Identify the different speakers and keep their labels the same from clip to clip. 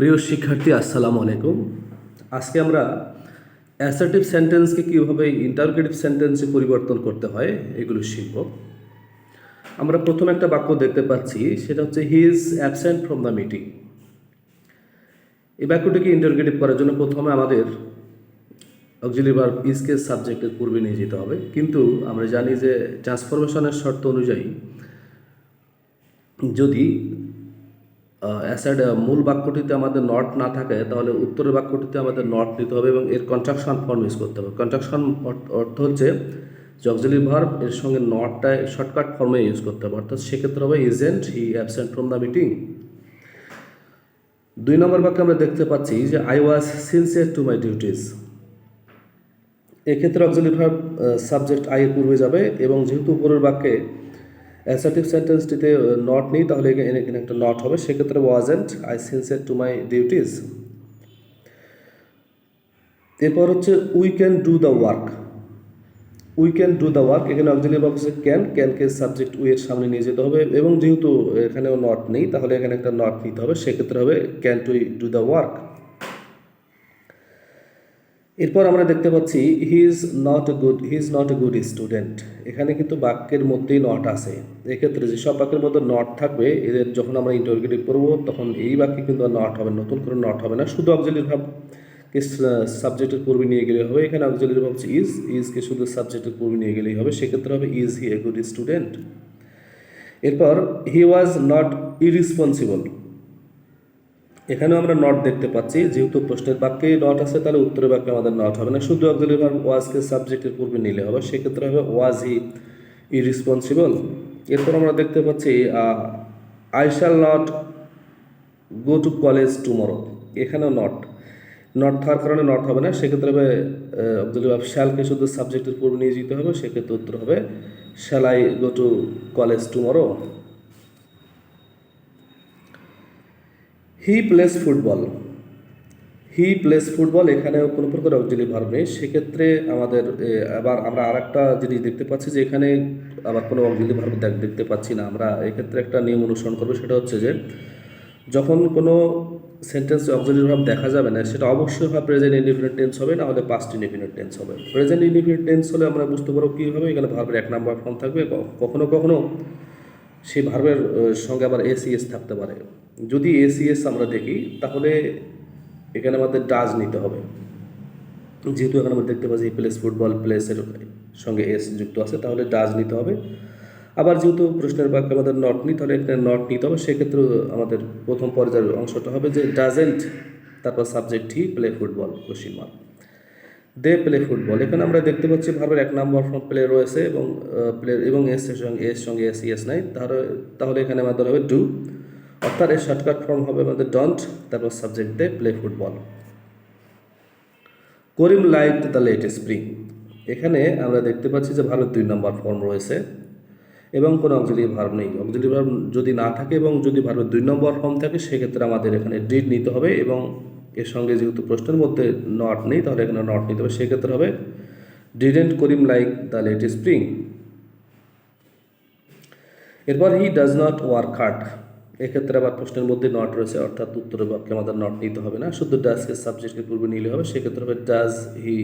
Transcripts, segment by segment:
Speaker 1: প্রিয় শিক্ষার্থী আসসালামু আলাইকুম। আজকে আমরা অ্যাসার্টিভ সেন্টেন্সকে কীভাবে ইন্টারোগেটিভ সেন্টেন্সে পরিবর্তন করতে হয় এগুলো শিখব। আমরা প্রথম একটা বাক্য দেখতে পাচ্ছি, সেটা হচ্ছে he is absent from the meeting. এই বাক্যটিকে ইন্টারোগেটিভ করার জন্য প্রথমে আমাদের অক্সিলারি ভার্ব ইজকে সাবজেক্টের পূর্বে নিয়ে যেতে হবে, কিন্তু আমরা জানি যে ট্রান্সফরমেশনের শর্ত অনুযায়ী যদি মূল বাক্যটিতে আমাদের নট না থাকে তাহলে উত্তরের বাক্যটিতে আমাদের নট নিতে হবে এবং এর কন্ট্রাকশন ফর্ম ইউজ করতে হবে। কন্ট্রাকশন অর্থ হচ্ছে যে অক্সিলারি ভার্ব এর সঙ্গে নটটা শর্টকাট ফর্মে ইউজ করতে হবে, অর্থাৎ সেক্ষেত্রে হবে isn't he absent from the meeting. 2 নম্বর বাক্যে আমরা দেখতে পাচ্ছি যে I was sincere to my duties. এক্ষেত্রে অক্সিলারি ভার্ব সাবজেক্ট আই এর পূর্বে যাবে এবং যেহেতু উপরের বাক্যে অ্যাসার্টিভ সেন্টেন্সটিতে নট নেই তাহলে এখানে একটা নট হবে, সেক্ষেত্রে wasn't I sincere to my duties. এরপর হচ্ছে we can do the work. We can do the work, এখানে অক্সিলারি ভার্ব হচ্ছে ক্যানকে সাবজেক্ট উই এর সামনে নিয়ে যেতে হবে এবং যেহেতু এখানেও নট নেই তাহলে এখানে একটা নট নিতে হবে, সেক্ষেত্রে হবে can to do the work. এরপর আমরা দেখতে পাচ্ছি he is not a good student. এখানে কিন্তু বাক্যের মধ্যেই নট আছে। এক্ষেত্রে যেসব বাক্যের মধ্যে নট থাকবে এদের যখন আমরা ইন্টারোগেটিভ করব তখন এই বাক্যে কিন্তু নট হবে, নতুন করে নট হবে না, শুধু অক্সিলারি ভার্বকে সাবজেক্টের পূর্বে নিয়ে গেলে হবে। এখানে অক্সিলারি ভার্ব হচ্ছে ইজকে শুধু সাবজেক্টের পূর্বে নিয়ে গেলেই হবে, সেক্ষেত্রে হবে is he a good student. এরপর হি ওয়াজ নট ইরেসপন্সিবল। এখানেও আমরা নট দেখতে পাচ্ছি, যেহেতু প্রশ্নের বাক্যে নট আছে তাহলে উত্তরের বাক্যে আমাদের নট হবে না, শুধু অক্সিলারি ভার্ব ওয়াজকে সাবজেক্টের পূর্বে নিলে হবে, সেক্ষেত্রে হবে ওয়াজ হি ইরেসপন্সিবল। এরপর আমরা দেখতে পাচ্ছি I shall not go to college tomorrow. এখানেও নট থাকার কারণে নট হবে না, সেক্ষেত্রে হবে অক্সিলারি ভার্ব শ্যালকে শুধু সাবজেক্টের পূর্বে নিয়ে যেতে হবে, সেক্ষেত্রে উত্তর হবে shall I go to college tomorrow. He plays football. He plays football, এখানেও কোনো প্রকার অক্সিলারি ভার্ব নেই, সেক্ষেত্রে আমাদের আবার আমরা আর একটা জিনিস দেখতে পাচ্ছি যে এখানে আবার কোনো অক্সিলারি ভার্ব দেখতে পাচ্ছি না। আমরা এক্ষেত্রে একটা নিয়ম অনুসরণ করবো, সেটা হচ্ছে যে যখন কোনো সেন্টেন্সে অক্সিলারি ভার্ব দেখা যাবে না সেটা অবশ্যই হয় প্রেজেন্ট ইনডিফিনিট টেন্স হবে, না হলে পাস্ট ইনডিফিনিট টেন্স হবে। প্রেজেন্ট ইনডিফিনিট টেন্স হলে আমরা বুঝতে পারবো কী হবে, এখানে ভার্বের 1 নম্বর ফর্ম থাকবে, কখনো কখনো সেই ভার্বের সঙ্গে আবার এসিএস থাকতে পারে। যদি এসিএস আমরা দেখি তাহলে এখানে আমাদের ডাজ নিতে হবে, যেহেতু এখানে আমরা দেখতে পাচ্ছি প্লেস ফুটবল, প্লেসের সঙ্গে এস যুক্ত আছে, তাহলে ডাজ নিতে হবে। আবার যেহেতু প্রশ্নের বাক্যে আমাদের নট নিই তাহলে এখানে নট নিতে হবে, সেক্ষেত্রে আমাদের প্রথম পর্যায়ের অংশটা হবে যে ডাজেন্ট তারপর subject he play football question mark they play football. এখানে আমরা দেখতে পাচ্ছি ভার্বের 1 নম্বর ফর্ম প্লে রয়েছে এবং প্লে এবং এস সঙ্গে এস নাই, তাহলে এখানে আমাদের হবে ডু, অর্থাৎ এর শর্টকাট ফর্ম হবে আমাদের ডন্ট তারপর subject they play football. Karim liked the late spring. এখানে আমরা দেখতে পাচ্ছি যে ভার্বের 2 নম্বর ফর্ম রয়েছে এবং কোনো অক্সিলারি ভার্ব নেই। অক্সিলারি ভার্ব যদি না থাকে এবং যদি ভার্বের 2 নম্বর ফর্ম থাকে সেক্ষেত্রে আমাদের এখানে ডিড নিতে হবে এবং এর সঙ্গে যেহেতু প্রশ্নের মধ্যে নট নেই তাহলে এখানে নট নিতে হবে, সেক্ষেত্রে হবে didn't Karim like the late spring. এরপর he does not work hard. এক্ষেত্রে আবার প্রশ্নের মধ্যে নট রয়েছে, অর্থাৎ উত্তরের বাক্যে আমাদের নট নিতে হবে না, শুধু ডাজকে সাবজেক্টের পূর্বে নিলে হবে, সেক্ষেত্রে হবে does he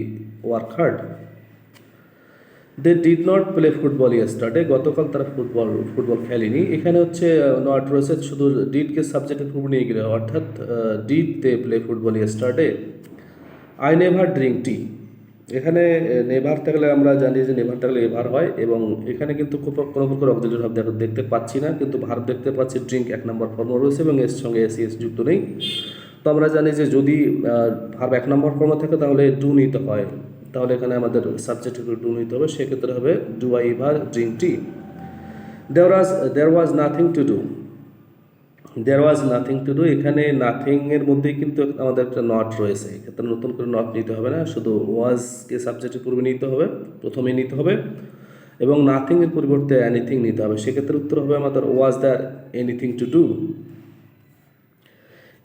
Speaker 1: work hard. They did not play football yesterday. গতকাল তারা ফুটবল খেলেনি। এখানে হচ্ছে নট রয়েছে, শুধু ডিডকে সাবজেক্টের পূর্বে নিয়ে গেলে, অর্থাৎ did they play football yesterday. I never drink tea. এখানে নেভার থাকলে আমরা জানি যে নেভার থাকলে এভার হয় এবং এখানে কিন্তু কোনো প্রকার অক্সিলারি ভার্ব দেখতে পাচ্ছি না, কিন্তু ভার্ব দেখতে পাচ্ছি ড্রিঙ্ক 1 নম্বর ফর্ম রয়েছে এবং এর সঙ্গে এস যুক্ত নেই। তো আমরা জানি যে যদি ভার্ব 1 নম্বর ফর্মে থাকে তাহলে ডু নিতে হয়, তাহলে এখানে আমাদের সাবজেক্ট ডু নিতে হবে, সেক্ষেত্রে হবে do I ever drink tea. There was nothing to do. There was nothing to do, এখানে নাথিংয়ের মধ্যেই কিন্তু আমাদের একটা নট রয়েছে, এক্ষেত্রে নতুন করে নট নিতে হবে না, শুধু ওয়াজকে সাবজেক্টের পূর্বে নিতে হবে, প্রথমে নিতে হবে এবং নাথিংয়ের পরিবর্তে এনিথিং নিতে হবে, সেক্ষেত্রে উত্তর হবে আমাদের was there anything to do.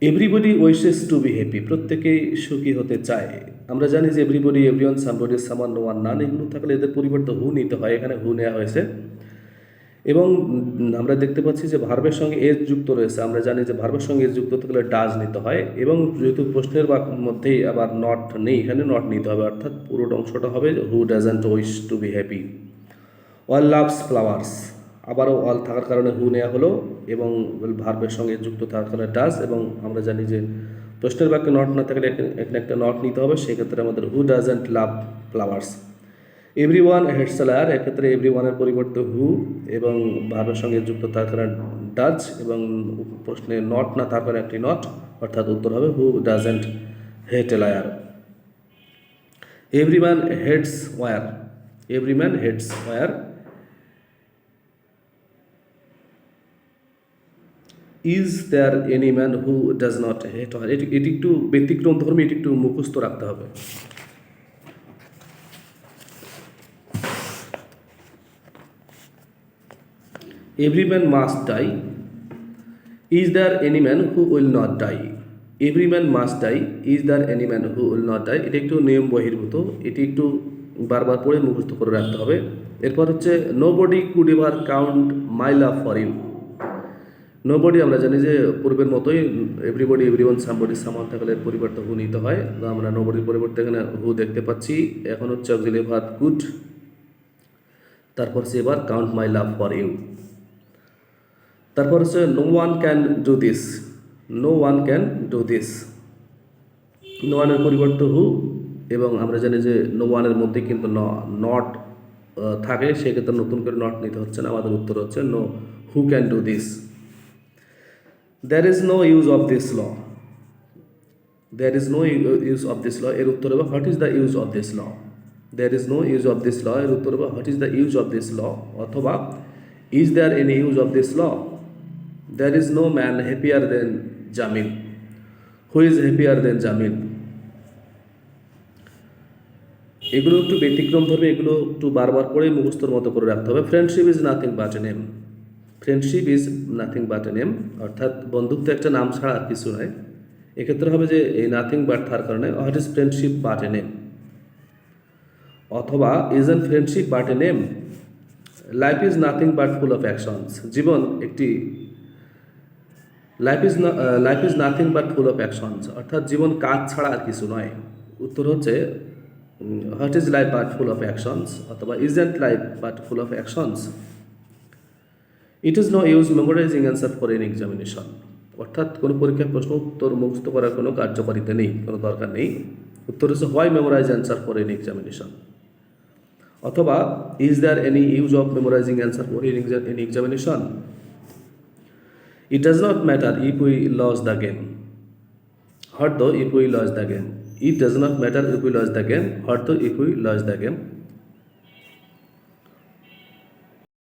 Speaker 1: Everybody wishes to be happy. প্রত্যেকেই সুখী হতে চায়। আমরা জানি যে everybody, everyone, somebody, someone, no one, none, এগুলো থাকলে এদের পরিবর্তে হু নিতে হয়, এখানে হু নেওয়া হয়েছে এবং আমরা দেখতে পাচ্ছি যে ভার্বের সঙ্গে এজ যুক্ত রয়েছে। আমরা জানি যে ভার্বের সঙ্গে এজ যুক্ত থাকলে ডাজ নিতে হয়, এবং যেহেতু প্রশ্নের মধ্যেই আবার নট নেই, এখানে নট নিতে হবে, অর্থাৎ পুরো অংশটা হবে who doesn't wish to be happy. All loves flowers, আবারও অল থাকার কারণে হু নেওয়া হলো, এবং ভার্বের সঙ্গে যুক্ত থাকার কারণে ডাজ, এবং আমরা জানি যে প্রশ্নের বাক্যে নট না থাকলে এখানে একটা নট নিতে হবে, সেক্ষেত্রে আমাদের who doesn't love flowers. Everyone hates liar, এক্ষেত্রে এভরি ওয়ানের পরিবর্তে হু, এবং ভার্বের সঙ্গে যুক্ত থাকার কারণে ডাজ, এবং প্রশ্নে নট না থাকার কারণে একটি নট, অর্থাৎ উত্তর হবে who doesn't hate a liar. Every man hates war, every man hates war. Is there any man who does not hate war, এটি একটু ব্যতিক্রম ধর্মী, এটি একটু মুখস্থ রাখতে হবে। Every man must die, is there any man who will not die. Every man must die, is there any man who will not die, এটি একটু নিয়ম বহির্ভূত, এটি একটু বারবার পড়ে মুখস্থ করে রাখতে হবে। এরপর হচ্ছে nobody could ever count my love for you. Nobody আমরা জানি যে পূর্বের মতোই এভরিবডি, এভরিওয়ান, সামবডি, সামান থাকলে এর পরিবর্তে হু নিতে হয়। তো আমরা নো বডির পরিবর্তে এখানে হু দেখতে পাচ্ছি। এখন হচ্ছে অক্সিলিয়ারি ভার্ব কুড, তারপর হচ্ছে ever count my love for you. তারপর হচ্ছে no one can do this, no one can do this, no ওয়ানের পরিবর্তে হু, এবং আমরা জানি যে নো ওয়ানের মধ্যে কিন্তু নট থাকে, সেক্ষেত্রে নতুন করে নট নিতে হচ্ছে না, আমাদের উত্তর হচ্ছে no who can do this. There is no use of this law, there is no use of this law, এর উত্তর হবে what is the use of this law. There is no use of this law, এর উত্তর হবে what is the use of this law, অথবা is there any use of this law. There is no man happier than Jamil, who is happier than Jamil. এগুলো একটু ব্যতিক্রম ধরবে, এগুলো একটু বারবার করে মুখস্থর মতো করে রাখতে হবে। Friendship is nothing but a name, friendship is nothing but a name, অর্থাৎ বন্ধুত্ব একটা নাম ছাড়া আর কিছু নয়। এক্ষেত্রে হবে যে এই নাথিং বাট থাকার কারণে what is friendship but a name, অথবা is an friendship but a name. Life is nothing but full of actions, জীবন একটি life is nothing but full of actions, অর্থাৎ জীবন কাজ ছাড়া আর কিছু নয়। উত্তর হচ্ছে what is life but full of actions, অথবা isn't life but full of actions. It is no use memorising answer for an examination, অর্থাৎ কোনো পরীক্ষার প্রশ্ন উত্তর মুখস্থ করার কোনো কার্যকারিতা নেই, কোনো দরকার নেই। উত্তর হচ্ছে why memorise answer for an examination, অথবা is there any use of memorising answer for an examination. It does not matter if we lose the game, what though if we lose the game. It does not matter if we lose the game, what though if we lose the game.